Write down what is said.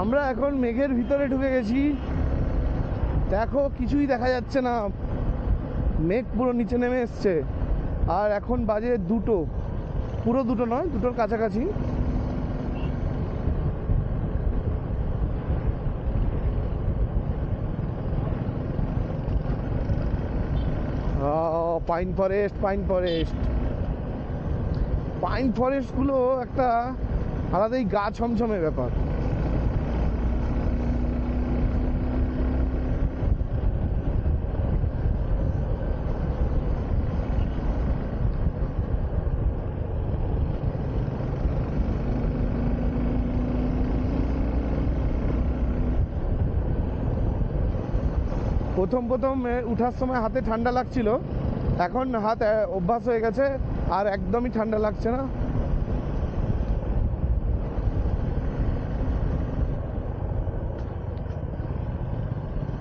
আমরা এখন মেঘের ভিতরে ঢুকে গেছি। দেখো কিছুই দেখা যাচ্ছে না, মেঘ পুরো নিচে নেমে এসছে। আর এখন বাজে 2টো, পুরো 2টো নয়, 2টোর কাছাকাছি। Pine forest, pine forest, pine ফরেস্টগুলো একটা আলাদাই গা ছমছমে ব্যাপার। প্রথম প্রথম উঠার সময় হাতে ঠান্ডা লাগছিল, এখন হাত অভ্যাস হয়ে গেছে আর একদমই ঠান্ডা লাগছে না।